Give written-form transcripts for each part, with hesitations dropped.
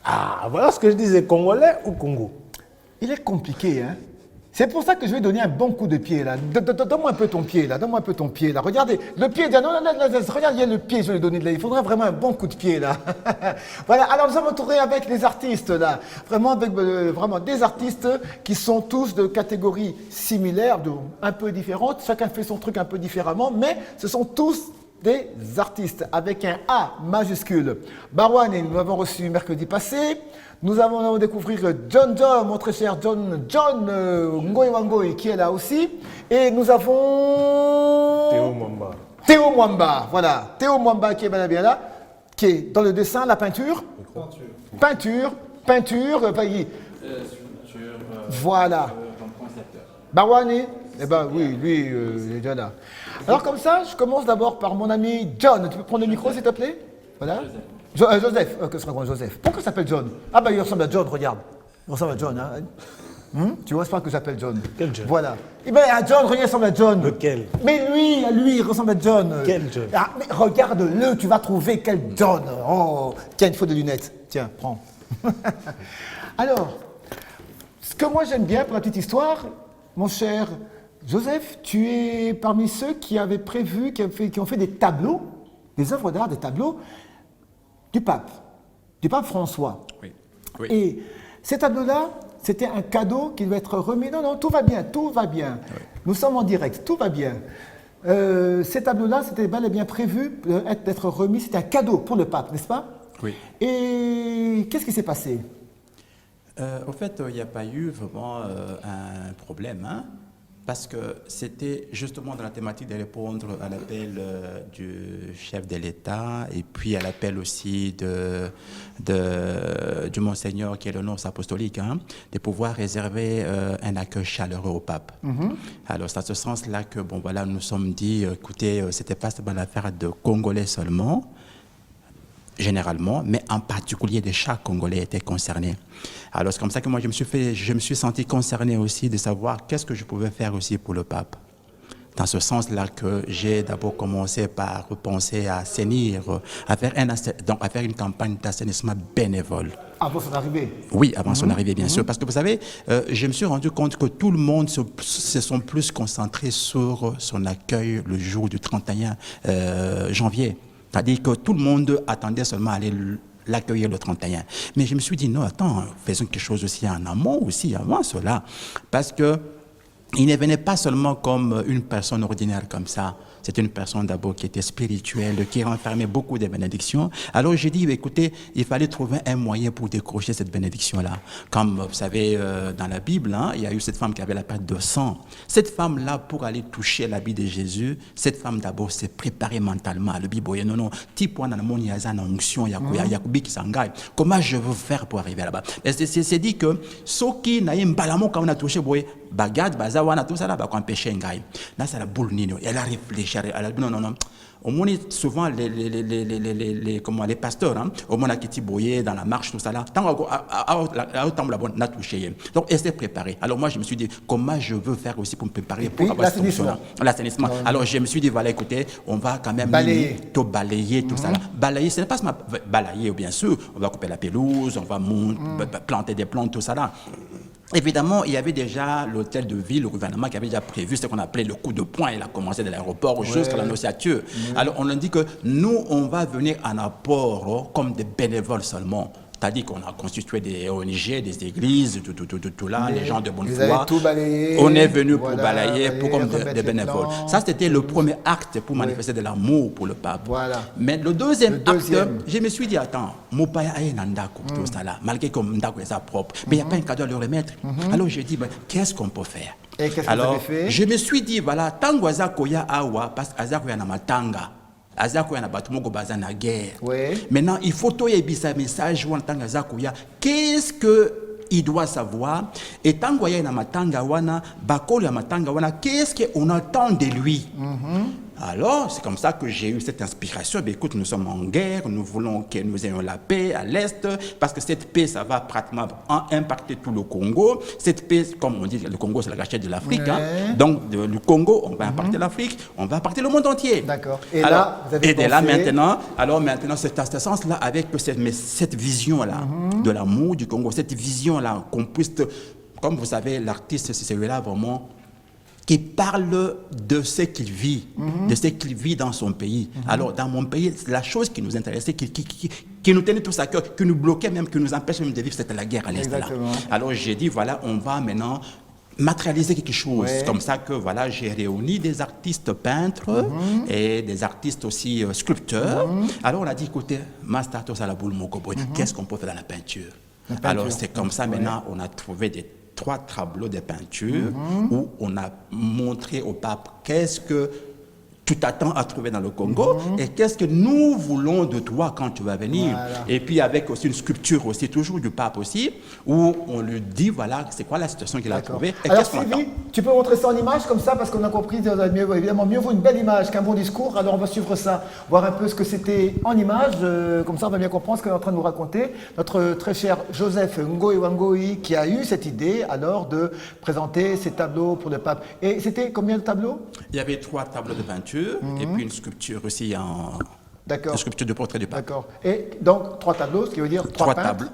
Ah, voilà ce que je disais, Congolais ou Congo? Il est compliqué, hein. C'est pour ça que je vais donner un bon coup de pied, là. Donne-moi un peu ton pied, là. Donne-moi un peu ton pied, là. Regardez, le pied, non, non, non, regarde, il y a le pied, je vais lui donner de là. Il faudrait vraiment un bon coup de pied, là. Voilà, alors nous sommes tourné avec les artistes, là. Vraiment, avec, vraiment des artistes qui sont tous de catégories similaires, un peu différentes. Chacun fait son truc un peu différemment, mais ce sont tous des artistes avec un A majuscule. Barwan, nous l'avons reçu mercredi passé. Nous allons découvrir John, mon très cher John Ngoy Wangoy, qui est là aussi. Et nous avons Théo Mwamba. Théo Mwamba, voilà. Théo Mwamba qui est bien là, qui est dans le dessin, la peinture. Peinture. Sculpture. Voilà. Comme concepteur. Barwani, eh ben oui, lui, il est déjà là. Alors comme ça, je commence d'abord par mon ami John. Tu peux prendre le micro, s'il te plaît? Voilà. Joseph, que sera grand Joseph? Pourquoi il s'appelle John? Ah ben il ressemble à John, regarde. Il ressemble à John, hein. Tu vois, c'est pas que j'appelle John. Quel John? Voilà. Eh ben à John, regarde, il ressemble à John. Lequel? Mais lui, il ressemble à John. Quel John? Ah, mais regarde-le, tu vas trouver quel John. Oh, tiens, une faute de lunettes. Tiens, prends. Alors, ce que moi j'aime bien pour la petite histoire, mon cher Joseph, tu es parmi ceux qui avaient prévu, qui ont fait des tableaux, des œuvres d'art, des tableaux du pape François. Oui. Oui. Et ces tableaux-là, c'était un cadeau qui devait être remis. Non, non, tout va bien, tout va bien. Oui. Nous sommes en direct, tout va bien. Ces tableaux-là, c'était bel et bien prévu d'être remis, c'était un cadeau pour le pape, n'est-ce pas? Oui. Et qu'est-ce qui s'est passé? Au fait, il n'y a pas eu vraiment un problème, hein, parce que c'était justement dans la thématique de répondre à l'appel du chef de l'État et puis à l'appel aussi du Monseigneur qui est le nonce apostolique, hein, de pouvoir réserver un accueil chaleureux au pape. Alors c'est à ce sens-là que bon, voilà, nous nous sommes dit, écoutez, c'était pas seulement l'affaire de Congolais seulement, généralement, mais en particulier de chaque Congolais était concerné. Alors c'est comme ça que moi je me suis senti concerné aussi de savoir qu'est-ce que je pouvais faire aussi pour le pape. Dans ce sens-là que j'ai d'abord commencé par penser à assainir, à faire une campagne d'assainissement bénévole. Avant son arrivée? Oui, avant son arrivée, bien sûr. Parce que vous savez, je me suis rendu compte que tout le monde se sont plus concentrés sur son accueil le jour du 31 janvier. C'est-à-dire que tout le monde attendait seulement à aller l'accueillir le 31. Mais je me suis dit, non, attends, faisons quelque chose aussi en amont, aussi avant cela. Parce que il ne venait pas seulement comme une personne ordinaire comme ça. C'était une personne d'abord qui était spirituelle, qui renfermait beaucoup de bénédictions. Alors j'ai dit, écoutez, il fallait trouver un moyen pour décrocher cette bénédiction-là. Comme vous savez, dans la Bible, hein, il y a eu cette femme qui avait la perte de sang. Cette femme-là, pour aller toucher l'habit de Jésus, cette femme d'abord s'est préparée mentalement. Le Bible, non, non, tipo dans le monde, il y a une onction, il y a qui s'engage. Comment je veux faire pour arriver là-bas? C'est dit que ceux qui n'ont pas balamo quand on a touché, bagad, bazawana, tout ça là, on empêche un gars. Là, c'est la boule nino. Elle a réfléchi. Elle a dit non, non, non. Au moins, souvent, les pasteurs, hein, au moins, qui boyé dans la marche, tout ça là, tant on a touché. Donc, elle s'est préparée. Alors, moi, je me suis dit, comment je veux faire aussi pour me préparer pour avoir cette fonction-là? L'assainissement. Alors, je me suis dit, voilà, écoutez, on va quand même balayer tout ça là. Balayer, ce n'est pas seulement balayer, bien sûr. On va couper la pelouse, on va planter des plantes, tout ça là. Évidemment, il y avait déjà l'hôtel de ville, le gouvernement qui avait déjà prévu ce qu'on appelait le coup de poing. Il a commencé de l'aéroport jusqu'à la nociature. Alors, on a dit que nous, on va venir en apport comme des bénévoles seulement. C'est-à-dire qu'on a constitué des ONG, des églises, tout là, les gens de bonne foi. Tout balayé, on est venu pour balayer, comme des bénévoles. Ça, c'était le premier acte pour manifester de l'amour pour le pape. Voilà. Mais le deuxième acte, je me suis dit, attends, Mopaya est Nandako, tout ça là, malgré que Ndako est sa propre, mais il n'y a pas un cadeau à le remettre. Alors, j'ai dit, qu'est-ce qu'on peut faire? Et qu'est-ce que vous alors, avez fait? je me suis dit, voilà, tango azakoya awa, parce que azakoya na matanga. Azakoya na batumoko baza na guerre. Oui. Maintenant, il faut toyebisa message ou en tant qu'azakoya. Qu'est-ce que il doit savoir? Et tangoya na matanga wana, bakolo ya matanga wana, qu'est-ce qu'on attend de lui? Alors, c'est comme ça que j'ai eu cette inspiration. Ben, écoute, nous sommes en guerre, nous voulons que nous ayons la paix à l'Est, parce que cette paix, ça va pratiquement impacter tout le Congo. Cette paix, comme on dit, le Congo, c'est la gâchette de l'Afrique. Hein. Donc, le Congo, on va impacter l'Afrique, on va impacter le monde entier. D'accord. Et alors, là, vous avez pensé... là, maintenant, c'est à ce sens-là, avec cette vision-là, de l'amour du Congo, cette vision-là, qu'on puisse, comme vous savez, l'artiste, c'est celui-là vraiment qui parle de ce qu'il vit, de ce qu'il vit dans son pays. Alors, dans mon pays, la chose qui nous intéressait, qui nous tenait tous à cœur, qui nous bloquait même, qui nous empêchait même de vivre, c'était la guerre à l'Est. Là. Alors, j'ai dit, voilà, on va maintenant matérialiser quelque chose. Comme ça que, voilà, j'ai réuni des artistes peintres et des artistes aussi sculpteurs. Alors, on a dit, écoutez, Mastato Salaboul Mokoboy, qu'est-ce qu'on peut faire dans la peinture? Alors, c'est comme ça, maintenant, on a trouvé 3 tableaux de peinture où on a montré au pape qu'est-ce que tu t'attends à trouver dans le Congo et qu'est-ce que nous voulons de toi quand tu vas venir. Et puis avec aussi une sculpture aussi, toujours du pape aussi, où on lui dit, voilà, c'est quoi la situation qu'il a trouvée et qu'est-ce qu'on attend. Tu peux montrer ça en image comme ça, parce qu'on a compris, évidemment, mieux vaut une belle image qu'un bon discours. Alors on va suivre ça, voir un peu ce que c'était en image, comme ça on va bien comprendre ce qu'elle est en train de nous raconter. Notre très cher Joseph Ngoi Wangoi qui a eu cette idée alors de présenter ces tableaux pour le pape. Et c'était combien de tableaux? Il y avait 3 tableaux de peinture. Et puis une sculpture aussi une sculpture de portrait du pape. D'accord. Et donc 3 tableaux, ce qui veut dire 3 peintres.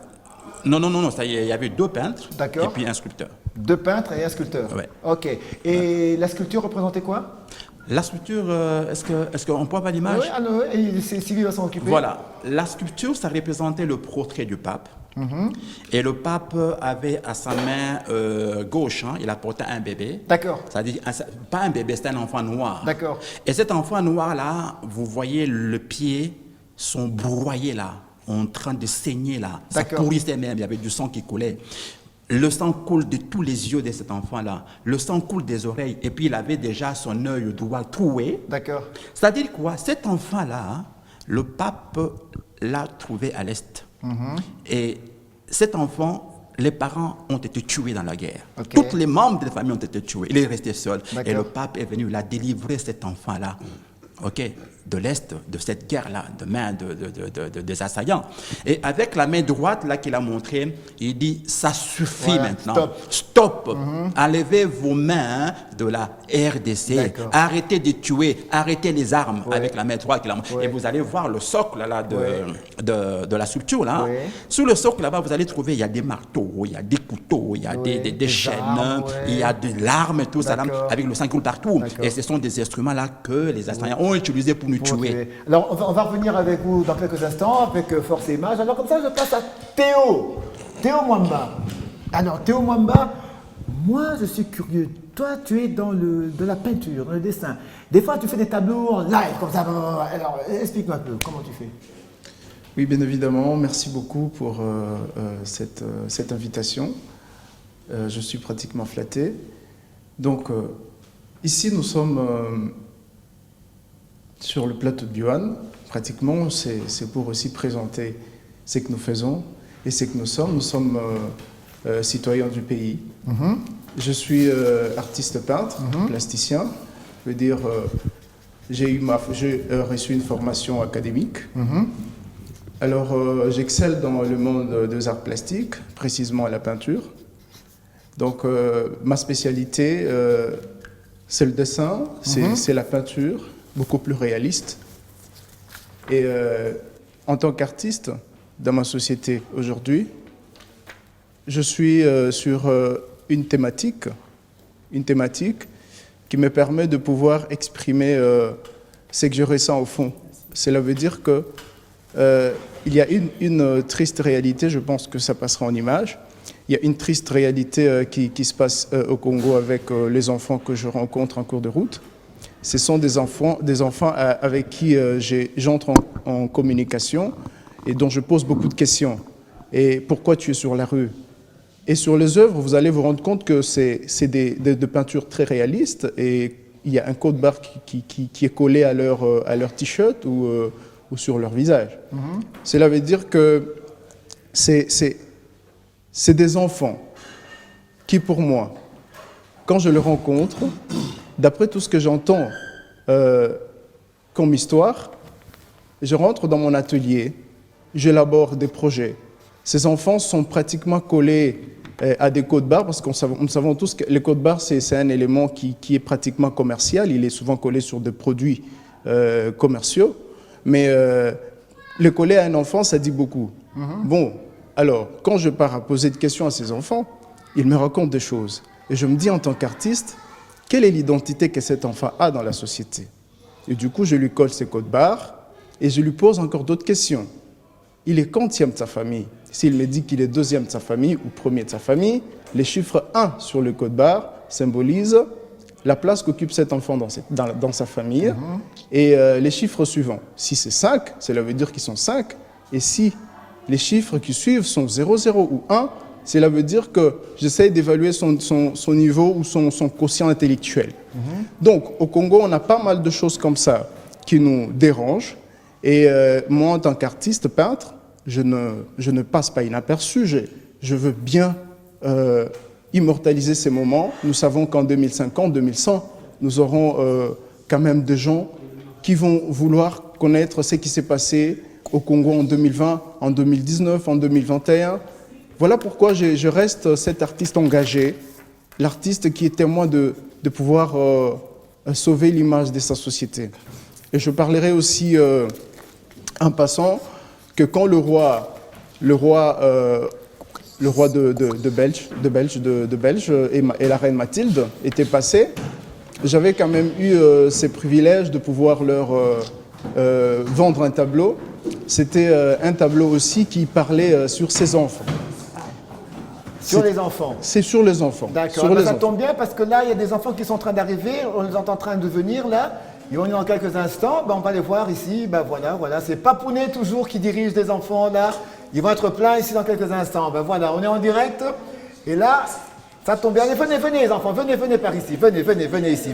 Non, ça y est, il y avait 2 peintres et puis un sculpteur. 2 peintres et un sculpteur. Ouais. Ok. Et la sculpture représentait quoi? La sculpture, est-ce qu'on peut avoir l'image? Oui, Sylvie va s'en occuper. Voilà. La sculpture, ça représentait le portrait du pape. Et le pape avait à sa main gauche, il apportait un bébé. D'accord. C'est-à-dire, pas un bébé, c'était un enfant noir. D'accord. Et cet enfant noir-là, vous voyez le pied, sont broyés là, en train de saigner là. Ça pourrissait même, il y avait du sang qui coulait. Le sang coule de tous les yeux de cet enfant-là. Le sang coule des oreilles. Et puis, il avait déjà son œil droit troué. D'accord. C'est-à-dire quoi? Cet enfant-là, le pape l'a trouvé à l'Est. Et cet enfant, les parents ont été tués dans la guerre. Tous les membres de la famille ont été tués. Il est resté seul. Et le pape est venu, il a délivré cet enfant-là. De l'Est, de cette guerre-là, de main des assaillants. Et avec la main droite, là, qu'il a montré, il dit, ça suffit maintenant. Stop. Enlevez vos mains de la RDC. Arrêtez de tuer, arrêtez les armes avec la main droite qu'il a montré. Et vous allez voir le socle là, de la sculpture. Là. Sous le socle, là-bas, vous allez trouver, il y a des marteaux, il y a des couteaux, il y a des chaînes, il y a de l'arme et tout ça, là, avec le sang qui coule partout. Et ce sont des instruments-là que les assaillants ont utilisés pour nous tuer. Alors, on va revenir avec vous dans quelques instants, avec Force et Images. Alors, comme ça, je passe à Théo. Théo Mwamba. Alors, Théo Mwamba, moi, je suis curieux. Toi, tu es dans de la peinture, dans le dessin. Des fois, tu fais des tableaux en live, comme ça. Alors, explique-moi un peu, comment tu fais? Oui, bien évidemment. Merci beaucoup pour cette invitation. Je suis pratiquement flatté. Donc, ici, nous sommes... sur le plateau de Biouane, pratiquement, c'est pour aussi présenter ce que nous faisons et ce que nous sommes. Nous sommes citoyens du pays. Je suis artiste peintre, plasticien. Je veux dire, j'ai reçu une formation académique. Alors, j'excelle dans le monde des arts plastiques, précisément à la peinture. Donc, ma spécialité, c'est le dessin, c'est la peinture, beaucoup plus réaliste. Et en tant qu'artiste, dans ma société aujourd'hui, je suis sur une thématique qui me permet de pouvoir exprimer ce que je ressens au fond. Cela veut dire que il y a une triste réalité, je pense que ça passera en image. Il y a une triste réalité qui se passe au Congo avec les enfants que je rencontre en cours de route. Ce sont des enfants avec qui j'entre en communication et dont je pose beaucoup de questions. Et pourquoi tu es sur la rue? Et sur les œuvres, vous allez vous rendre compte que c'est de peintures très réalistes et il y a un code barre qui est collé à leur t-shirt ou sur leur visage. Cela veut dire que c'est des enfants qui, pour moi, quand je les rencontre, d'après tout ce que j'entends comme histoire, je rentre dans mon atelier, j'élabore des projets. Ces enfants sont pratiquement collés à des codes barres, parce nous savons tous que les codes barres, c'est un élément qui est pratiquement commercial. Il est souvent collé sur des produits commerciaux. Mais le coller à un enfant, ça dit beaucoup. Bon, Alors, quand je pars à poser des questions à ces enfants, ils me racontent des choses. Et je me dis en tant qu'artiste, quelle est l'identité que cet enfant a dans la société? Et du coup, je lui colle ses codes barres et je lui pose encore d'autres questions. Il est quantième de sa famille? S'il me dit qu'il est deuxième de sa famille ou premier de sa famille, les chiffres 1 sur le code barre symbolisent la place qu'occupe cet enfant dans sa famille. Et les chiffres suivants, si c'est 5, cela veut dire qu'ils sont 5. Et si les chiffres qui suivent sont 0, 0 ou 1, cela veut dire que j'essaie d'évaluer son niveau ou son quotient intellectuel. Donc, au Congo, on a pas mal de choses comme ça qui nous dérangent. Et moi, en tant qu'artiste peintre, je ne passe pas inaperçu. Je veux bien immortaliser ces moments. Nous savons qu'en 2050, 2100, nous aurons quand même des gens qui vont vouloir connaître ce qui s'est passé au Congo en 2020, en 2019, en 2021. Voilà pourquoi je reste cet artiste engagé, l'artiste qui est témoin de pouvoir sauver l'image de sa société. Et je parlerai aussi en passant que quand le roi de Belge et la reine Mathilde étaient passés, j'avais quand même eu ces privilèges de pouvoir leur vendre un tableau. C'était un tableau aussi qui parlait sur ses enfants. Sur les enfants. C'est sur les enfants. D'accord, ça tombe bien parce que là, il y a des enfants qui sont en train d'arriver, on les entend en train de venir là. Ils vont venir dans quelques instants, on va les voir ici, voilà, c'est Papounet toujours qui dirige les enfants là. Ils vont être pleins ici dans quelques instants. Voilà, on est en direct. Et là, ça tombe bien. Venez les enfants, venez par ici. Venez ici.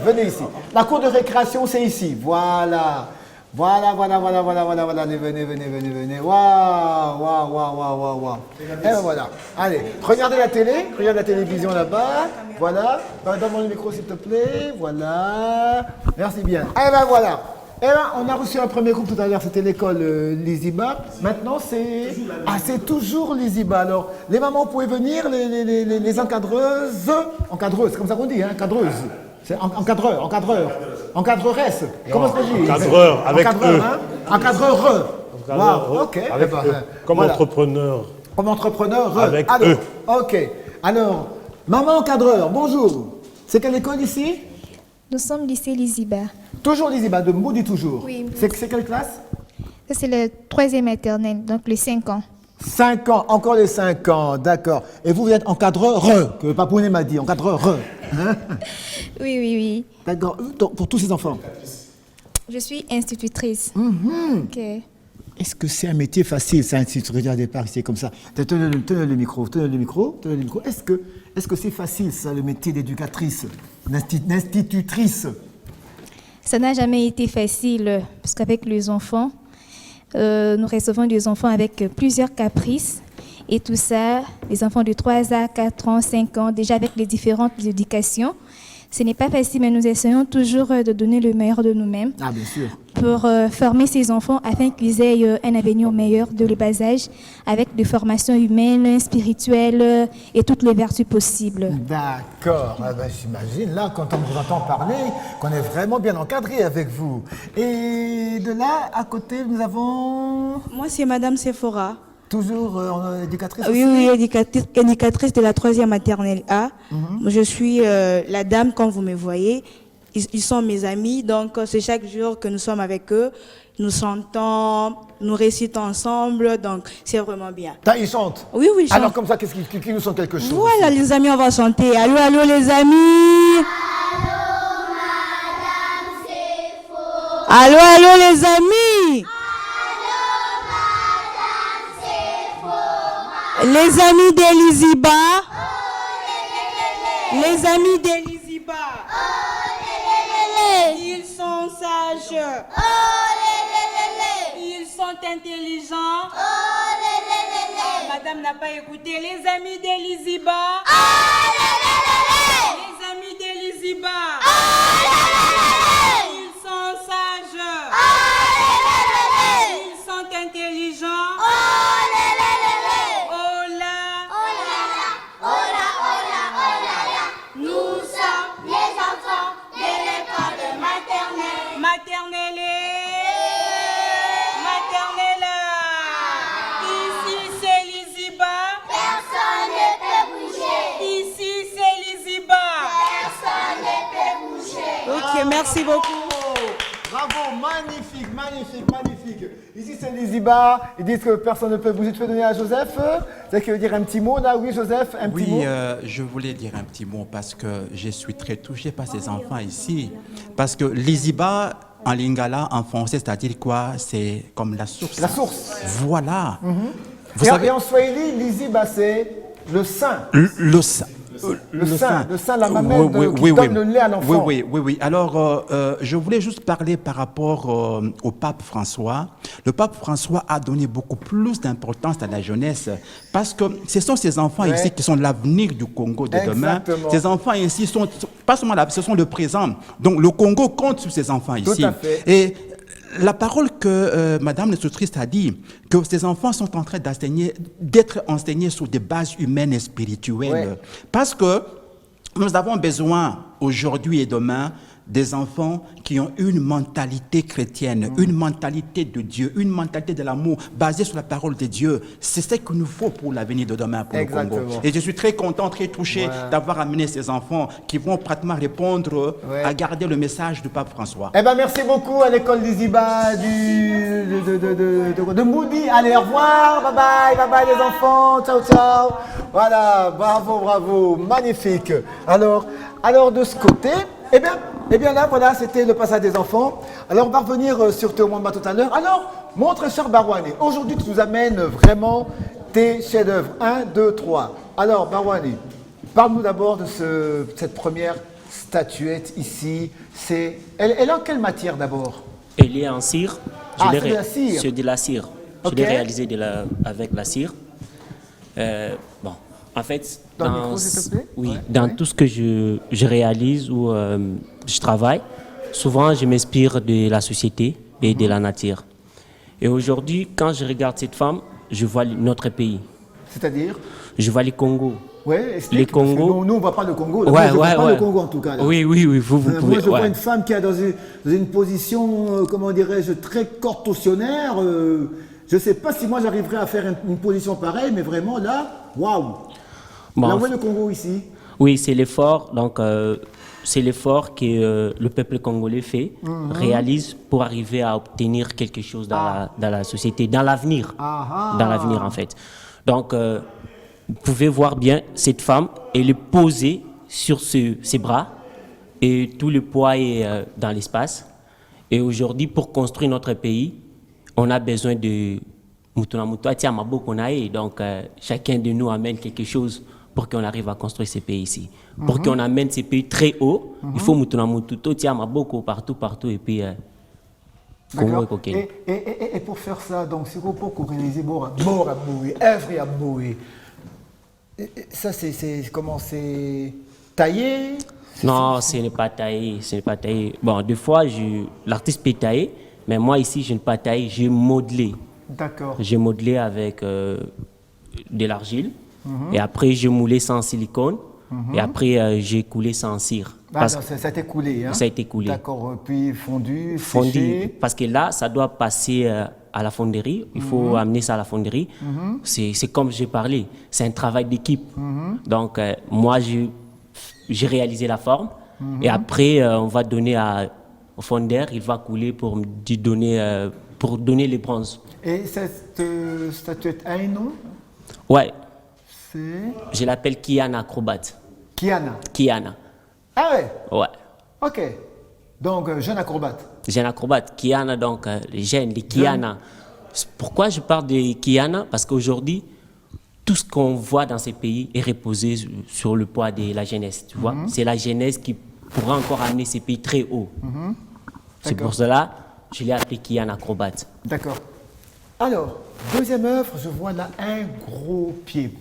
La cour de récréation, c'est ici. Voilà. Voilà. Allez, venez. Waouh. Et voilà. Allez, regardez la télé, regarde la télévision là-bas. Voilà. Donne-moi le micro, s'il te plaît. Voilà. Merci bien. Voilà. On a reçu un premier groupe tout à l'heure, c'était l'école Liziba. Maintenant, c'est toujours Liziba. Alors, les mamans, vous pouvez venir, les encadreuses, c'est comme ça qu'on dit, hein, cadreuses. C'est encadreresse. Comment est-ce qu'on dit? Encadreur, avec eux. Hein? Encadreur. Wow, ok. Avec eux. Comme voilà. entrepreneur. Comme entrepreneur. Avec alors, eux. Ok. Alors, maman encadreur, bonjour. C'est quelle école ici? Nous sommes lycée Liziba. Toujours Liziba, de Mboudi toujours. Oui. C'est quelle classe? Ça, c'est le 3e maternelle, donc les 5 ans. 5 ans, encore les 5 ans, d'accord. Et vous êtes encadreur, que Papounet m'a dit, encadreur. Hein? Oui. D'accord, pour tous ces enfants. Je suis institutrice. Ok. Est-ce que c'est un métier facile, ça, institutrice? Regardez par ici, comme ça. Tenez le micro. Est-ce que c'est facile, ça, le métier d'éducatrice, d'institutrice? Ça n'a jamais été facile, parce qu'avec les enfants, nous recevons des enfants avec plusieurs caprices. Et tout ça, les enfants de 3 à 4 ans, 5 ans, déjà avec les différentes éducations. Ce n'est pas facile, mais nous essayons toujours de donner le meilleur de nous-mêmes. Ah, bien sûr. Pour former ces enfants afin qu'ils aient un avenir meilleur de le bas âge, avec des formations humaines, spirituelles et toutes les vertus possibles. D'accord. J'imagine là, quand on vous entend parler, qu'on est vraiment bien encadré avec vous. Et de là, à côté, nous avons... Moi, c'est Madame Sephora. Toujours éducatrice Oui, aussi? éducatrice de la 3e maternelle A. Je suis la dame, comme vous me voyez. Ils sont mes amis, donc c'est chaque jour que nous sommes avec eux. Nous chantons, nous récitons ensemble, donc c'est vraiment bien. Ils chantent? Oui, ils chantent. Alors comme ça, qu'est-ce qui nous sont quelque chose? Voilà, les amis, on va chanter. Allô, les amis. Allô, les amis. Les amis d'Eliziba. Les amis d'Eliziba. Ils sont sages. Ils sont intelligents. Madame n'a pas écouté. Les amis d'Eliziba. Les amis d'Eliziba. Ils sont sages. Ils sont intelligents. Maternelle. Ici c'est Liziba. merci beaucoup. Bravo, magnifique, magnifique, magnifique. Ici, c'est les Iba. Ils disent que personne ne peut bouger. Tu peux donner à Joseph? C'est qui veut dire un petit mot là? Oui, Joseph, un petit mot. Oui, je voulais dire un petit mot parce que je suis très touché par ces enfants ici. Parce que l'Iziba, en lingala, en français, c'est-à-dire quoi? C'est comme la source. La source. Voilà. Vous Et savez, en Swahili, l'Iziba, c'est le sein. le sein. Le sein, la mamelle qui donne le lait à l'enfant. Oui. Alors, je voulais juste parler par rapport au pape François. Le pape François a donné beaucoup plus d'importance à la jeunesse parce que ce sont ces enfants ici qui sont l'avenir du Congo de demain. Exactement. Ces enfants ici sont pas seulement là, ce sont le présent. Donc, le Congo compte sur ces enfants ici. Tout à fait. Et la parole que Madame l'instructrice a dit, que ces enfants sont en train d'être enseignés sur des bases humaines et spirituelles. Ouais. Parce que nous avons besoin aujourd'hui et demain des enfants qui ont une mentalité chrétienne, une mentalité de Dieu, une mentalité de l'amour basée sur la parole de Dieu. C'est ce qu'il nous faut pour l'avenir de demain pour le Congo. Et je suis très content, très touché d'avoir amené ces enfants qui vont pratiquement répondre à garder le message du pape François. Eh ben, merci beaucoup à l'école des Iba de Moody. Allez, au revoir, bye bye les enfants, ciao ciao. Voilà, bravo, magnifique. Alors de ce côté, eh bien là, voilà, c'était le passage des enfants. Alors on va revenir sur Théo Mwamba tout à l'heure. Alors, mon très cher Barouane, aujourd'hui tu nous amènes vraiment tes chefs-d'œuvre. 1, 2, 3. Alors, Barouane, parle-nous d'abord de cette première statuette ici. Elle est en quelle matière d'abord? Elle est en cire. C'est de la cire. C'est de la cire. Ok. Je l'ai réalisé avec la cire. Bon, en fait, Dans le micro, s'il te plaît. oui, Ouais. dans tout ce que je réalise ou je travaille, souvent je m'inspire de la société et de la nature. Et aujourd'hui, quand je regarde cette femme, je vois notre pays. C'est-à-dire? Je vois le Congo. Oui, explique, Les parce que Congo. nous, on ne voit pas le Congo. Là. Ouais, Moi, je ne vois ouais, pas ouais. le Congo en tout cas. Là. Oui, vous pouvez. Moi, je vois ouais. une femme qui est dans une position, comment dirais-je, très contorsionnaire. Je ne sais pas si moi j'arriverai à faire une position pareille, mais vraiment là, waouh! Bon, Là, où est le Congo ici? Oui, c'est l'effort. Donc, c'est l'effort que le peuple congolais fait, réalise pour arriver à obtenir quelque chose dans la société, dans l'avenir. Dans l'avenir, en fait. Donc, vous pouvez voir bien cette femme, elle est posée sur ses bras et tout le poids est dans l'espace. Et aujourd'hui, pour construire notre pays, on a besoin de donc chacun de nous amène quelque chose pour qu'on arrive à construire ces pays ici. Pour qu'on amène ces pays très haut, il faut partout et puis Congo et Kokeni. Et pour faire ça, donc, c'est pour réaliser Bora Boué, Evry Aboué. Ça, c'est comment c'est taillé? Non, ce n'est pas taillé, ce n'est pas taillé. Bon, des fois, l'artiste peut tailler, mais moi ici, je n'ai pas taillé, j'ai modelé. D'accord. J'ai modelé avec de l'argile, et après j'ai moulé sans silicone, et après j'ai coulé sans cire. Ah, non, ça a été coulé, hein? Ça a été coulé. D'accord, puis fondu, Fondu, séché. parce que là, ça doit passer à la fonderie, il faut amener ça à la fonderie. C'est comme j'ai parlé, c'est un travail d'équipe. Donc moi, j'ai réalisé la forme, et après on va donner au fondeur, il va couler pour donner les bronzes. Et cette statuette a un nom? Ouais, C'est je l'appelle Kiana Acrobat. Kiana. Kiana, Ah ouais, ouais. ok. Donc, jeune acrobate. Jeune acrobate, Kiana, donc les jeunes, les Kiana. Pourquoi je parle de Kiana? Parce qu'aujourd'hui, tout ce qu'on voit dans ces pays est reposé sur le poids de la jeunesse, tu vois. C'est la jeunesse qui pourra encore amener ces pays très haut. C'est D'accord. pour cela je l'ai appelé Kiana Acrobate. D'accord. Alors, deuxième œuvre, je vois là un gros pied.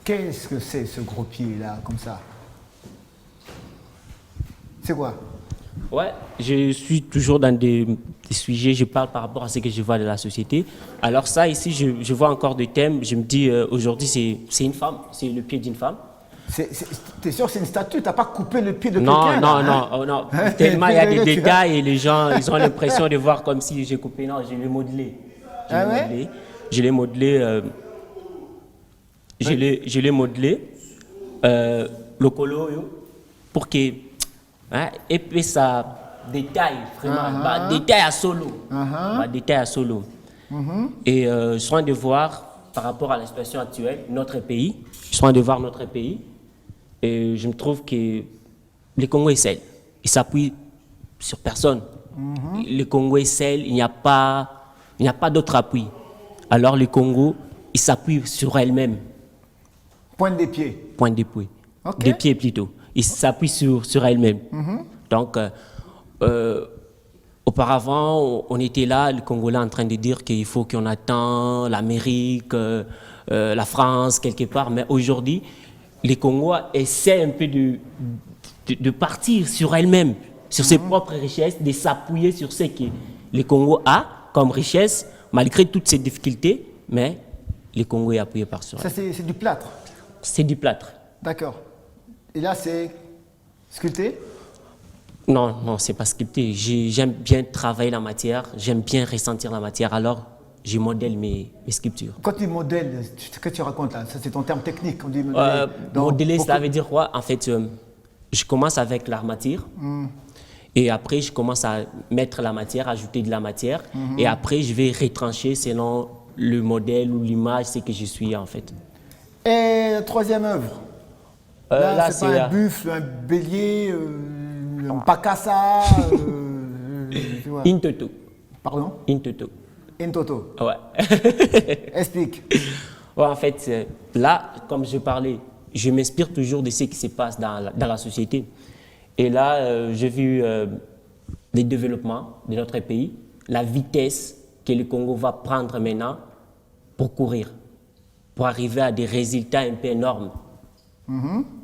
Qu'est-ce que c'est ce gros pied-là, comme ça? C'est quoi? Ouais, je suis toujours dans des sujets, je parle par rapport à ce que je vois de la société. Alors ça, ici, je vois encore des thèmes, je me dis, aujourd'hui, c'est une femme, c'est le pied d'une femme. T'es sûr que c'est une statue? T'as pas coupé le pied de Non, quelqu'un? non, là, non, hein? oh, non. Tellement il y a des détails et les gens, ils ont l'impression de voir comme si j'ai coupé. Non, je l'ai modelé. Ah ouais? Je l'ai modelé. Je l'ai modelé. Le colo, pour que hein, et puis ça détaille vraiment, bah, détail à solo. Bah, détail à solo. Et je suis en train de voir, par rapport à la situation actuelle, notre pays, je suis en train de voir notre pays, et je me trouve que les Congo excellent. Ils s'appuient sur personne. Les Congo excellent, il n'y a pas d'autre appui. Alors le Congo, il s'appuie sur elle-même. Pointe des pieds. Point de pied. Ok. Des pieds plutôt. Il s'appuie sur elle-même. Donc, auparavant, on était là, les Congolais, en train de dire qu'il faut qu'on attend l'Amérique, la France, quelque part. Mais aujourd'hui, les Congolais essaient un peu de partir sur elles-mêmes, sur ses propres richesses, de s'appuyer sur ce que le Congo a comme richesse, malgré toutes ces difficultés, mais le Congo est appuyé par sur Ça, elle. c'est du plâtre. C'est du plâtre. D'accord. Et là, c'est sculpté. Non, non, c'est pas sculpté. J'aime bien travailler la matière, j'aime bien ressentir la matière, alors je modèle mes sculptures. Quand tu modèles, ce que tu racontes là, ça c'est ton terme technique. On dit modeler. Modeler, Beaucoup- cela veut dire quoi? En fait, je commence avec l'armature, et après je commence à mettre la matière, ajouter de la matière, et après je vais retrancher selon le modèle ou l'image, c'est que je suis en fait. Et la troisième œuvre. Là, c'est pas un buffle, un bélier, un pacassa. Tu vois. Intoto. Pardon. Intoto. Intoto. Ouais. Explique. Ouais, en fait, là, comme je parlais, je m'inspire toujours de ce qui se passe dans la société. Et là, j'ai vu les développements de notre pays, la vitesse que le Congo va prendre maintenant pour courir, pour arriver à des résultats un peu énormes.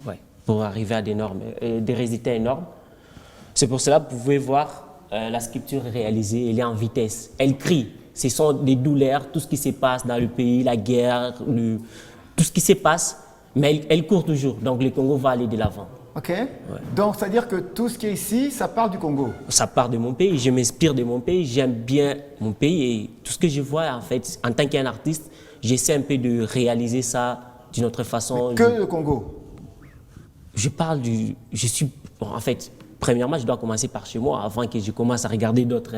Ouais, pour arriver à des résultats énormes. C'est pour cela que vous pouvez voir la sculpture réalisée, elle est en vitesse. Elle crie. Ce sont des douleurs, tout ce qui se passe dans le pays, la guerre, tout ce qui se passe, mais elle court toujours. Donc le Congo va aller de l'avant. Ok. Donc, c'est-à-dire que tout ce qui est ici, ça part du Congo. Ça part de mon pays, je m'inspire de mon pays, j'aime bien mon pays et tout ce que je vois, en fait, en tant qu'un artiste, j'essaie un peu de réaliser ça d'une autre façon. Que le Congo. Je parle du... Je suis... Bon, en fait, premièrement, je dois commencer par chez moi avant que je commence à regarder d'autres...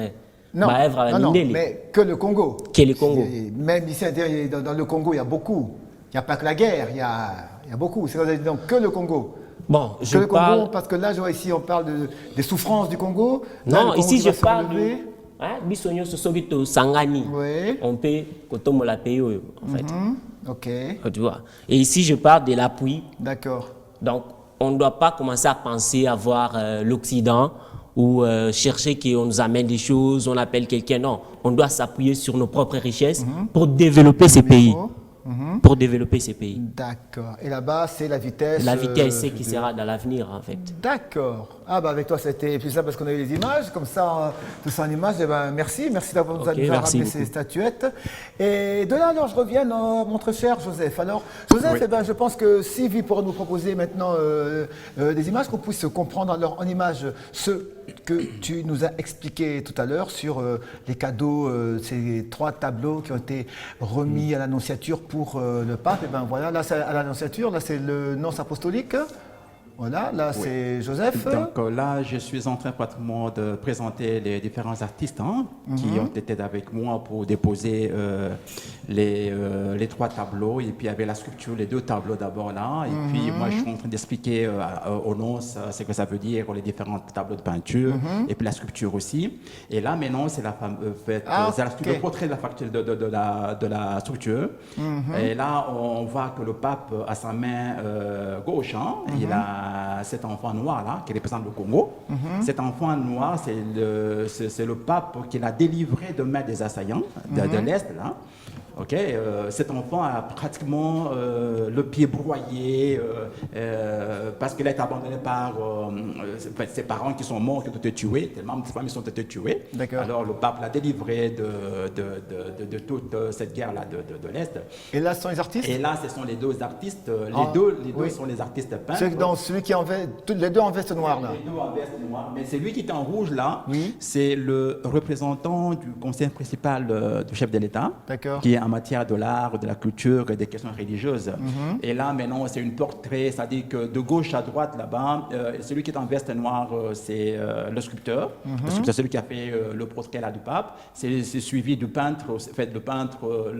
Non, ma œuvre à non, Mindele. mais que le Congo. Que le Congo. Même ici, dans le Congo, il y a beaucoup. Il n'y a pas que la guerre, il y a beaucoup. C'est donc que le Congo. Bon, Que je le Congo, parle... parce que là, je vois ici, on parle des souffrances du Congo. Là, le Non, Congo ici, qui je va se parle relever. du... Bisogno Sosogito Sangani. Oui. On peut... Kotomo la paye, en fait. Ok, Tu vois. Et ici, je parle de l'appui. d'accord. Donc, on ne doit pas commencer à penser à voir l'Occident ou chercher qu'on nous amène des choses, on appelle quelqu'un. Non, on doit s'appuyer sur nos propres richesses pour développer ces pays. Pour développer ces pays. D'accord. Et là-bas, c'est la vitesse. La vitesse, c'est qui sera dans l'avenir, en fait. D'accord. Ah bah avec toi c'était plus ça parce qu'on a eu les images, comme ça, tout ça en images. Eh ben, merci d'avoir nous Ok, nous merci ramené ces beaucoup. statuettes. Et de là alors je reviens à mon très cher Joseph. Alors Joseph, Oui. eh ben, je pense que Sylvie pourra nous proposer maintenant des images qu'on puisse comprendre alors en images ce que tu nous as expliqué tout à l'heure sur les cadeaux, ces 3 tableaux qui ont été remis à l'annonciature pour le pape. Et ben voilà, là c'est à l'annonciature, là c'est le nonce apostolique. Voilà, là c'est Joseph. Donc là, je suis en train pratiquement de présenter les différents artistes qui ont été avec moi pour déposer les 3 tableaux. Et puis il y avait la sculpture, les 2 tableaux d'abord là. Et puis moi, je suis en train d'expliquer aux nonces ce que ça veut dire, les différents tableaux de peinture. Et puis la sculpture aussi. Et là, maintenant, c'est la femme, c'est ok. le portrait de la facture de la structure. Et là, on voit que le pape a sa main gauche. Il a cet enfant noir là qui représente le Congo. Cet enfant noir, c'est le pape qui l'a délivré de main des assaillants de l'Est là. Ok, cet enfant a pratiquement le pied broyé parce qu'il a été abandonné par ses parents qui sont morts, qui ont été tués, tellement ses familles sont été tuées. D'accord. Alors le pape l'a délivré de toute cette guerre-là de l'Est. Et là ce sont les artistes. Et là, ce sont les 2 artistes. Les Ah, deux oui. sont les artistes peintres. C'est dans celui qui est en veste, les 2 en veste noire là. Les 2 en veste noire. Mais celui qui est en rouge là, Oui. c'est le représentant du conseil principal du chef de l'État, D'accord. qui est en matière de l'art, de la culture et des questions religieuses. Et là, maintenant, c'est une portrait, c'est-à-dire que de gauche à droite, là-bas, celui qui est en veste noire, c'est le sculpteur. Le sculpteur, celui qui a fait le portrait là, du pape. C'est suivi du peintre, le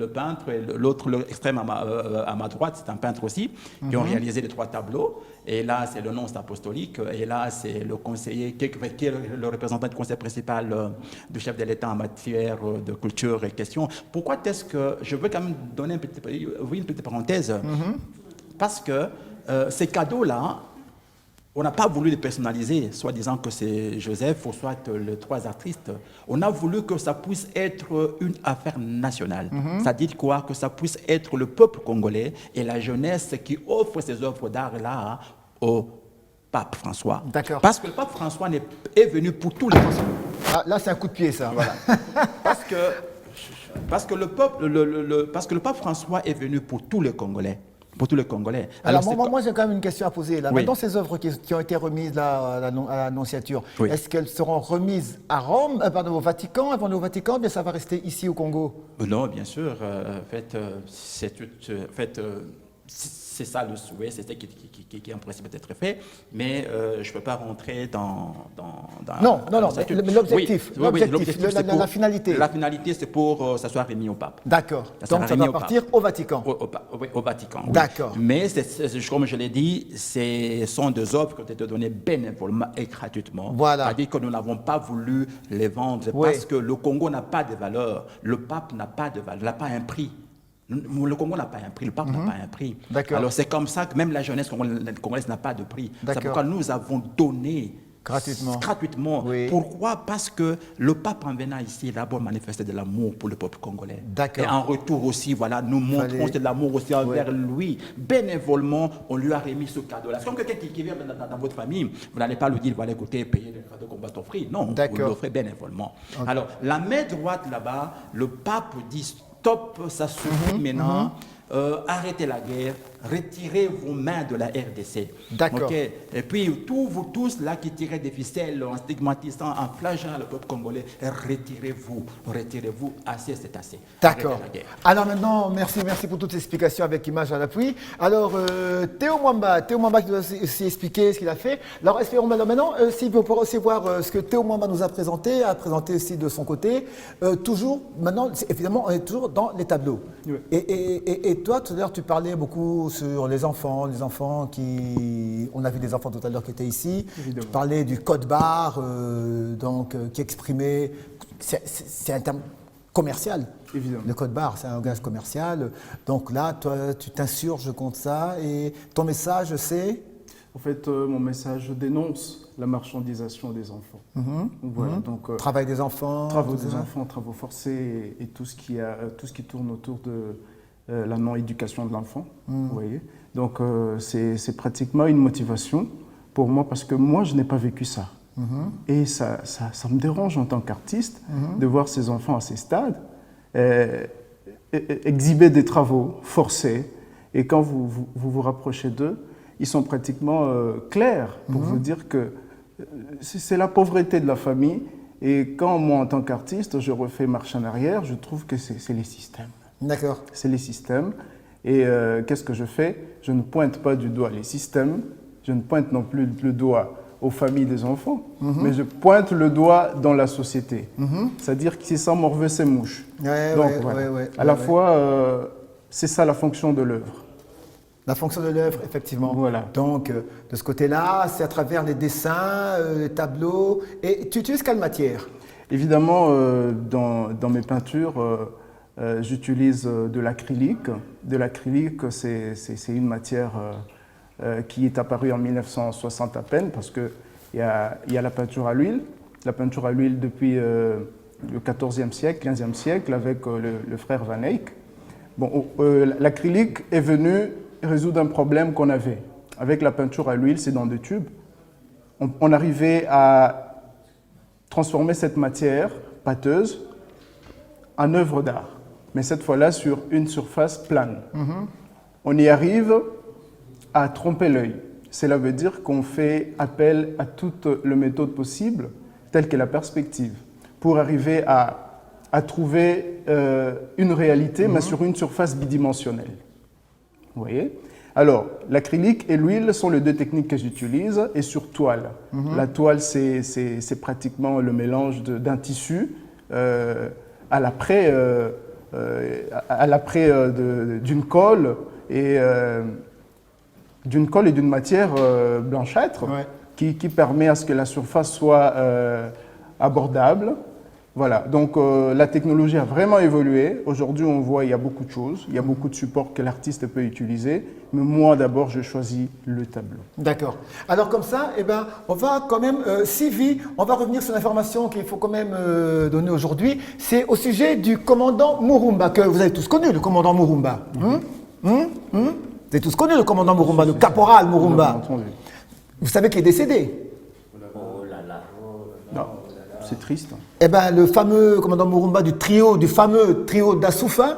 peintre et l'autre, l'extrême à ma droite, c'est un peintre aussi, qui ont réalisé les 3 tableaux. Et là, c'est le nonce apostolique. Et là, c'est le conseiller, qui est le représentant du conseil principal du chef de l'État en matière de culture et questions. Pourquoi est-ce que... Je veux quand même donner une petite parenthèse. Parce que ces cadeaux-là, on n'a pas voulu les personnaliser, soit disant que c'est Joseph ou soit les 3 artistes. On a voulu que ça puisse être une affaire nationale. Ça dit quoi? Que ça puisse être le peuple congolais et la jeunesse qui offre ces œuvres d'art-là au pape François. D'accord. Parce que le pape François est venu pour tous les Français. Ah, là, c'est un coup de pied, ça. Voilà. parce que le pape François est venu pour tous les Congolais. Pour tous les Congolais. Alors moi j'ai quand même une question à poser. Là. Oui. Maintenant, ces œuvres qui ont été remises là, à l'Annonciature, Oui. est-ce qu'elles seront remises à Rome, au Vatican, avant au Vatican, ou bien ça va rester ici au Congo? Non, bien sûr. C'est ça le souhait, c'est ça qui en principe peut être fait, mais je ne peux pas rentrer dans Non, mais l'objectif, la finalité. La finalité, c'est pour ça soit remis au pape. D'accord. Ça sera Donc ça remis va au partir pape. au Vatican. Au Vatican. Oui. D'accord. Mais comme je l'ai dit, ce sont des œuvres qui ont été données bénévolement et gratuitement. Voilà. C'est-à-dire que nous n'avons pas voulu les vendre parce que le Congo n'a pas de valeur. Le pape n'a pas de valeur, n'a pas un prix. Le Congo n'a pas un prix, le pape n'a pas un prix. D'accord. Alors c'est comme ça que même la jeunesse congolaise n'a pas de prix. C'est pourquoi nous avons donné gratuitement. Oui. Pourquoi? Parce que le pape en venant ici, il a d'abord manifesté de l'amour pour le peuple congolais. D'accord. Et en retour aussi, voilà, nous montrons de l'amour aussi envers lui. Bénévolement, on lui a remis ce cadeau-là. C'est comme quelqu'un qui vient dans votre famille, vous n'allez pas lui dire, voilà, écoutez, payez le cadeau qu'on va t'offrir. Non, vous l'offrez bénévolement. Okay. Alors, la main droite là-bas, le pape dit, stop, ça suffit maintenant. Arrêtez la guerre, retirez vos mains de la RDC. D'accord. Okay? Et puis, vous tous là qui tirez des ficelles en stigmatisant, en flagellant le peuple congolais, retirez-vous, assez, c'est assez. D'accord. Alors maintenant, merci pour toutes ces explications avec images à l'appui. Alors, Théo Mwamba qui doit aussi expliquer ce qu'il a fait. Alors, maintenant, si vous pourrez aussi voir ce que Théo Mwamba nous a présenté aussi de son côté. Toujours, maintenant, évidemment, on est toujours dans les tableaux. Oui. Et toi, tout à l'heure, tu parlais beaucoup sur les enfants qui... On a vu des enfants tout à l'heure qui étaient ici. Évidemment. Tu parlais du code barre, qui exprimait... C'est un terme commercial. Évidemment. Le code barre, c'est un langage commercial. Donc là, toi, tu t'insurges contre ça. Et ton message, c'est... En fait, mon message dénonce la marchandisation des enfants. Voilà, donc, travail des enfants. Travaux forcés et tout ce qui tourne autour de... la non-éducation de l'enfant, vous voyez. Donc, c'est pratiquement une motivation pour moi, parce que moi, je n'ai pas vécu ça. Et ça me dérange en tant qu'artiste de voir ces enfants à ces stades exhiber des travaux forcés. Et quand vous rapprochez d'eux, ils sont pratiquement clairs pour vous dire que c'est la pauvreté de la famille. Et quand moi, en tant qu'artiste, je refais marche en arrière, je trouve que c'est les systèmes. D'accord. C'est les systèmes. Et qu'est-ce que je fais? Je ne pointe pas du doigt les systèmes, je ne pointe non plus le doigt aux familles des enfants, mais je pointe le doigt dans la société. C'est-à-dire que c'est sans morveux, c'est mouche. Donc, à la fois, c'est ça la fonction de l'œuvre. La fonction de l'œuvre, effectivement. Voilà. Donc, de ce côté-là, c'est à travers les dessins, les tableaux. Et tu utilises quelle matière? Évidemment, dans mes peintures, j'utilise de l'acrylique. De l'acrylique, c'est une matière qui est apparue en 1960 à peine, parce qu'il y a la peinture à l'huile. La peinture à l'huile depuis le XIVe siècle, XVe siècle, avec le frère Van Eyck. Bon, l'acrylique est venu résoudre un problème qu'on avait. Avec la peinture à l'huile, c'est dans des tubes. On arrivait à transformer cette matière pâteuse en œuvre d'art, mais cette fois-là sur une surface plane. On y arrive à tromper l'œil. Cela veut dire qu'on fait appel à toutes les méthodes possibles, telles que la perspective, pour arriver à à trouver une réalité, mais sur une surface bidimensionnelle. Vous voyez? Alors, l'acrylique et l'huile sont les deux techniques que j'utilise, et sur toile. La toile, c'est pratiquement le mélange d'un tissu à l'après d'une colle et d'une matière blanchâtre qui permet à ce que la surface soit abordable. Voilà, donc la technologie a vraiment évolué. Aujourd'hui, on voit il y a beaucoup de choses, il y a beaucoup de supports que l'artiste peut utiliser. Mais moi, d'abord, je choisis le tableau. D'accord. Alors comme ça, eh ben, on va quand même, Sylvie, on va revenir sur l'information qu'il faut quand même donner aujourd'hui. C'est au sujet du commandant Murumba, que vous avez tous connu, le commandant Murumba. Vous avez tous connu le commandant Murumba, le caporal Murumba. Vous savez qu'il est décédé? Oh là là. Non, c'est triste. Eh bien, le fameux commandant Murumba du fameux trio d'Assoufa,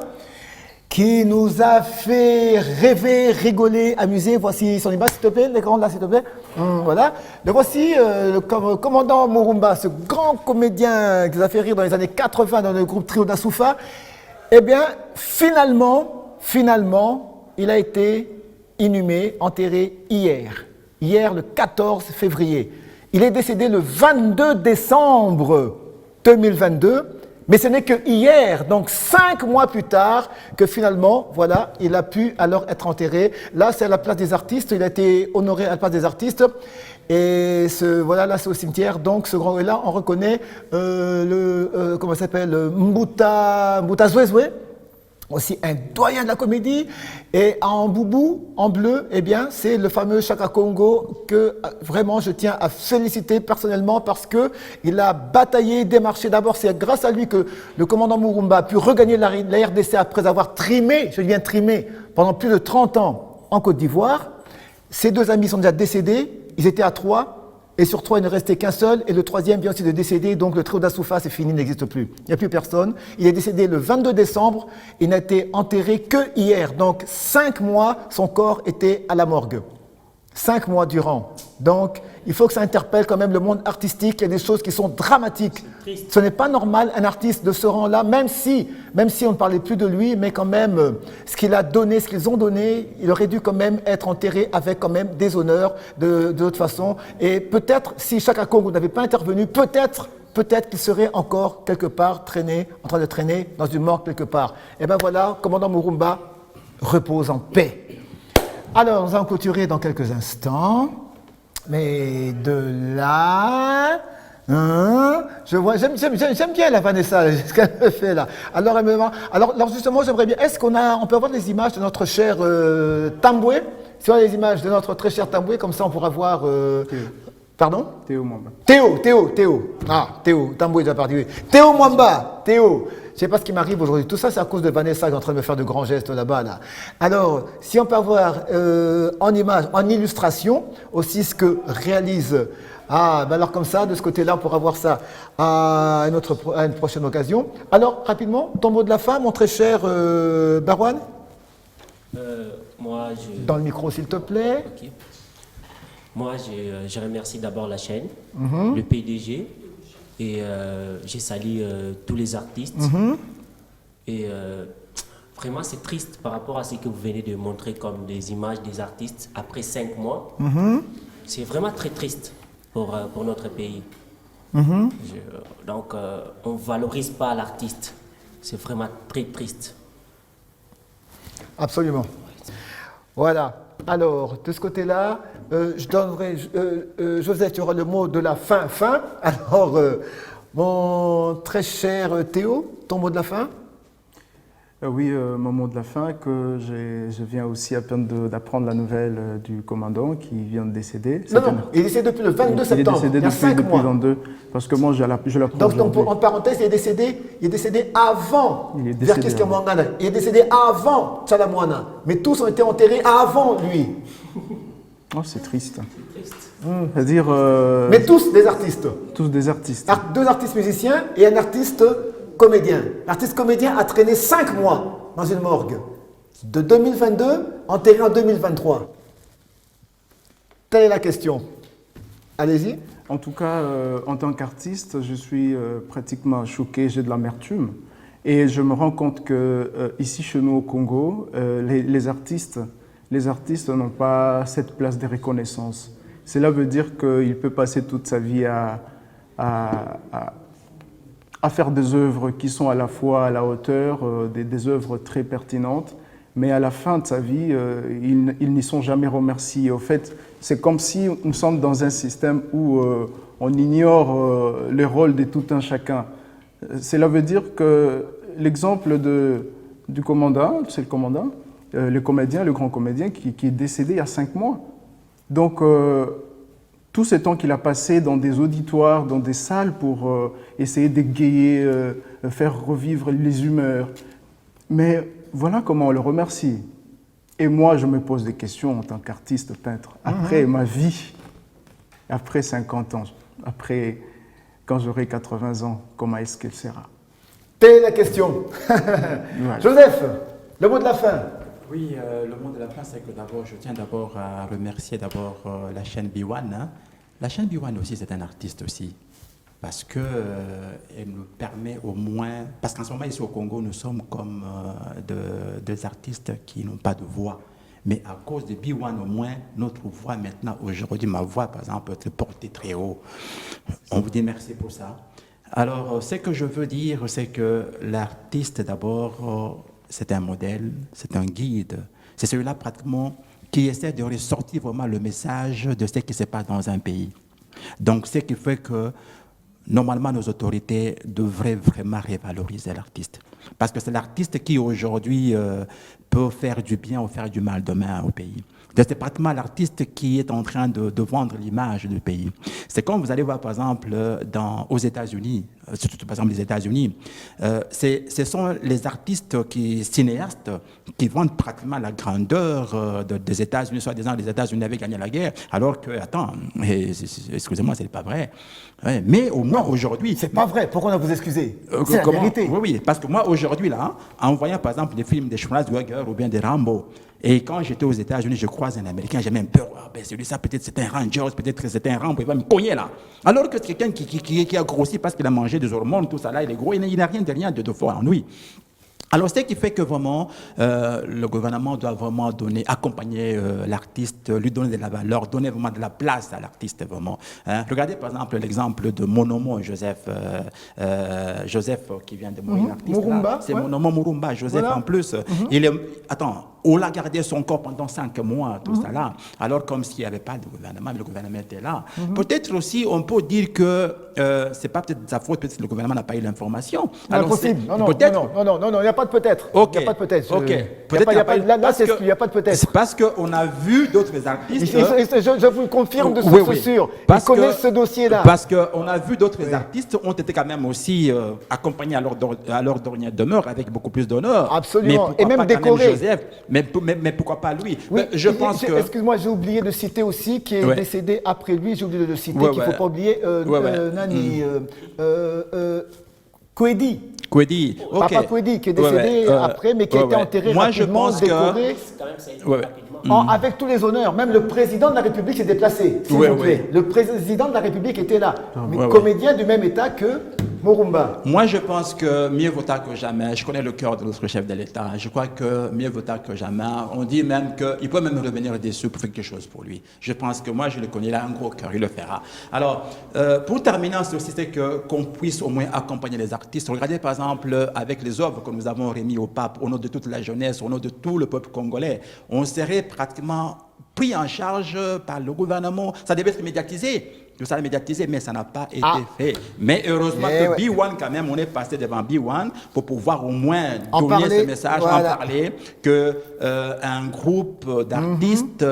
qui nous a fait rêver, rigoler, amuser. Voici son image, s'il te plaît, l'écran là, s'il te plaît. Voilà. Donc voici le commandant Murumba, ce grand comédien qui nous a fait rire dans les années 80 dans le groupe trio d'Assoufa. Eh bien, finalement, il a été inhumé, enterré hier, le 14 février. Il est décédé le 22 décembre 2022, mais ce n'est que hier, donc 5 mois plus tard, que finalement, voilà, il a pu alors être enterré. Là, c'est à la place des artistes, il a été honoré à la place des artistes. Et voilà, là, c'est au cimetière. Donc, ce grand, et là, on reconnaît comment ça s'appelle, Mbuta Zouezoué, aussi un doyen de la comédie. Et en boubou, en bleu, eh bien, c'est le fameux Chaka Congo que vraiment je tiens à féliciter personnellement parce qu'il a bataillé, démarché. D'abord, c'est grâce à lui que le commandant Murumba a pu regagner la RDC après avoir trimé, je dis bien trimé, pendant plus de 30 ans en Côte d'Ivoire. Ses deux amis sont déjà décédés, ils étaient à 3. Et sur 3, il ne restait qu'un seul, et le troisième vient aussi de décéder, donc le trio d'Assoufa, c'est fini, il n'existe plus. Il n'y a plus personne. Il est décédé le 22 décembre, il n'a été enterré que hier. Donc 5 mois, son corps était à la morgue. 5 mois durant. Donc, il faut que ça interpelle quand même le monde artistique. Il y a des choses qui sont dramatiques. Ce n'est pas normal, un artiste de ce rang-là, même si on ne parlait plus de lui, mais quand même, ce qu'il a donné, ce qu'ils ont donné, il aurait dû quand même être enterré avec quand même des honneurs de toute façon. Et peut-être, si Chaka Congo n'avait pas intervenu, peut-être qu'il serait encore quelque part en train de traîner dans une mort quelque part. Et ben voilà, commandant Murumba repose en paix. Alors, nous allons clôturer dans quelques instants. Mais de là, je vois, j'aime bien la Vanessa, ce qu'elle me fait là. Alors justement, j'aimerais bien, on peut avoir des images de notre cher Tamboué? Si on a des images de notre très cher Tamboué, comme ça on pourra voir... Pardon? Théo Mwamba. Théo. Ah, Théo, Tamboué est déjà parti. Théo Mwamba, Théo. Je ne sais pas ce qui m'arrive aujourd'hui. Tout ça, c'est à cause de Vanessa qui est en train de me faire de grands gestes là-bas. Là. Alors, si on peut avoir en image, en illustration, aussi ce que réalise... Ah, ben alors comme ça, de ce côté-là, on pourra voir ça à une prochaine occasion. Alors, rapidement, ton mot de la fin, mon très cher Barouane. Dans le micro, s'il te plaît. Okay. Moi, je remercie d'abord la chaîne, le PDG, et j'ai salué tous les artistes. Et vraiment, c'est triste par rapport à ce que vous venez de montrer comme des images des artistes après 5 mois. C'est vraiment très triste pour notre pays. Donc, on ne valorise pas l'artiste. C'est vraiment très triste. Absolument. Voilà. Alors, de ce côté-là, je donnerai, Joseph, tu auras le mot de la fin. Alors, mon très cher Théo, ton mot de la fin? Oui, mon mot de la fin, que je viens aussi à peine d'apprendre la nouvelle du commandant qui vient de décéder. Non, il est décédé depuis le 22 septembre, il est décédé depuis 22, parce que moi, je l'apprends. Donc, en parenthèse, il est décédé avant Verkis-Kamwangana. Il est décédé avant Tchalamwana. Mais tous ont été enterrés avant lui. Oh, c'est triste. C'est-à-dire... Mais tous des artistes. Tous des artistes. 2 artistes musiciens et un artiste comédien. L'artiste comédien a traîné 5 mois dans une morgue. De 2022, enterré en 2023. Telle est la question. Allez-y. En tout cas, en tant qu'artiste, je suis pratiquement choqué, j'ai de l'amertume. Et je me rends compte que ici, chez nous au Congo, les artistes n'ont pas cette place de reconnaissance. Cela veut dire qu'il peut passer toute sa vie à faire des œuvres qui sont à la fois à la hauteur, des œuvres très pertinentes, mais à la fin de sa vie, ils n'y sont jamais remerciés. Au fait, c'est comme si nous sommes dans un système où on ignore le rôle de tout un chacun. Cela veut dire que l'exemple du commandant, c'est le commandant, le comédien, le grand comédien qui est décédé il y a 5 mois. Donc, tout ce temps qu'il a passé dans des auditoires, dans des salles pour essayer d'égayer, faire revivre les humeurs. Mais voilà comment on le remercie. Et moi, je me pose des questions en tant qu'artiste peintre. Après ma vie, après 50 ans, après quand j'aurai 80 ans, comment est-ce qu'elle sera? Telle est la question. Joseph, le mot de la fin. Oui, le mot de la fin, c'est que d'abord, je tiens d'abord à remercier d'abord la chaîne B1. Hein. La chaîne B1 aussi, c'est un artiste aussi. Parce qu'elle nous permet au moins... Parce qu'en ce moment, ici au Congo, nous sommes comme des artistes qui n'ont pas de voix. Mais à cause de B1, au moins, notre voix maintenant, aujourd'hui, ma voix, par exemple, peut être portée très haut. On vous dit merci pour ça. Alors, ce que je veux dire, c'est que l'artiste, d'abord, c'est un modèle, c'est un guide. C'est celui-là, pratiquement, qui essaie de ressortir vraiment le message de ce qui se passe dans un pays. Donc, ce qui fait que, normalement, nos autorités devraient vraiment revaloriser l'artiste. Parce que c'est l'artiste qui, aujourd'hui, peut faire du bien ou faire du mal demain au pays. C'est pratiquement l'artiste qui est en train de vendre l'image du pays. C'est comme vous allez voir, par exemple, aux États-Unis, surtout par exemple les États-Unis, ce sont les artistes cinéastes qui vendent pratiquement la grandeur des États-Unis, soit disant les États-Unis avaient gagné la guerre, alors que, attends, excusez-moi, ce n'est pas vrai. Ouais, mais au moins aujourd'hui... C'est pas vrai, pourquoi on a vous excusé? C'est la vérité. Oui, parce que moi aujourd'hui, là, en voyant par exemple des films de Schwarzenegger ou bien de Rambo, et quand j'étais aux États-Unis, je croise un Américain, j'ai même peur. Ah ben celui-là, peut-être c'est un Ranger, peut-être que c'est un Rambo, il va me cogner là. Alors que c'est quelqu'un qui a grossi parce qu'il a mangé des hormones, tout ça là, il est gros, il n'a rien de fort en lui. Alors, c'est ce qui fait que vraiment, le gouvernement doit vraiment accompagner l'artiste, lui donner de la valeur, donner vraiment de la place à l'artiste, vraiment. Hein? Regardez, par exemple, l'exemple de mon nom, Joseph, qui vient de mourir, l'artiste. Murumba, c'est mon nom, Murumba, Joseph, voilà. En plus. Il est, attends, on l'a gardé son corps pendant 5 mois, tout ça là. Alors, comme s'il n'y avait pas de gouvernement, le gouvernement était là. Peut-être aussi, on peut dire que c'est pas peut-être de sa faute, peut-être que le gouvernement n'a pas eu l'information. Alors, impossible. Non, il n'y a pas de peut-être. Ok. Il n'y a pas de peut-être. Ok. Là, il n'y a pas de peut-être. C'est parce qu'on a vu d'autres artistes. Je vous le confirme de source sûre. Ils connaissent ce dossier-là. Parce qu'on a vu d'autres artistes ont été quand même aussi accompagnés à leur dernière demeure avec beaucoup plus d'honneur. Absolument. Et même décorés. Joseph, mais pourquoi pas lui? Oui, je pense que... Excuse-moi, j'ai oublié de citer aussi, qui est décédé après lui, j'ai oublié de le citer, qu'il ne faut pas oublier, Nani, Kwedi. Kwedi, ok. Papa Kwedi, qui est décédé après, mais qui a été enterré rapidement, décoré, avec tous les honneurs. Même le président de la République s'est déplacé, s'il vous plaît. Le président de la République était là, mais comédien du même état que Murumba. Moi, je pense que mieux vaut tard que jamais. Je connais le cœur de notre chef de l'État. Je crois que mieux vaut tard que jamais. On dit même qu'il peut même revenir dessus pour faire quelque chose pour lui. Je pense que moi, je le connais, il a un gros cœur, il le fera. Alors, pour terminer, c'est aussi qu'on puisse au moins accompagner les artistes. Regardez par exemple avec les œuvres que nous avons remis au pape, au nom de toute la jeunesse, au nom de tout le peuple congolais. On serait pratiquement pris en charge par le gouvernement. Ça devait être médiatisé. Tout ça est médiatisé, mais ça n'a pas été fait. Mais heureusement que B1, quand même, on est passé devant B1 pour pouvoir au moins donner ce message, en parler, qu'un groupe d'artistes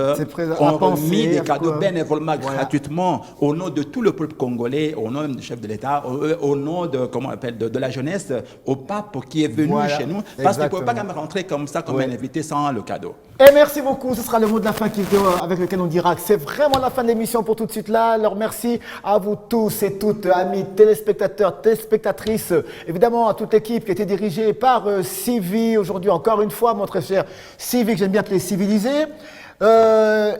ont remis des cadeaux bénévolement, gratuitement, au nom de tout le peuple congolais, au nom du chef de l'État, au nom de, comment on appelle, de la jeunesse, au pape qui est venu chez nous, parce qu'il ne pouvait pas quand même rentrer comme ça, comme un invité, sans le cadeau. Et merci beaucoup, ce sera le mot de la fin avec lequel on dira que c'est vraiment la fin de l'émission pour tout de suite là. Alors merci à vous tous et toutes, amis téléspectateurs, téléspectatrices, évidemment à toute l'équipe qui a été dirigée par Civi aujourd'hui, encore une fois, mon très cher Civi, que j'aime bien appeler civilisé.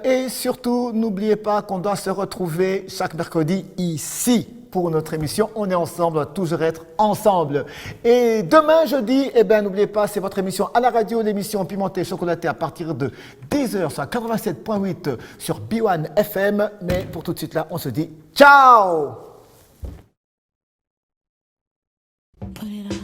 Et surtout, n'oubliez pas qu'on doit se retrouver chaque mercredi ici. pour notre émission. On est ensemble, on va toujours être ensemble. Et demain, jeudi, eh ben, n'oubliez pas, c'est votre émission à la radio, l'émission Pimentée Chocolatée à partir de 10h sur 87.8 sur B1 FM. Mais pour tout de suite là, on se dit ciao! Put it on.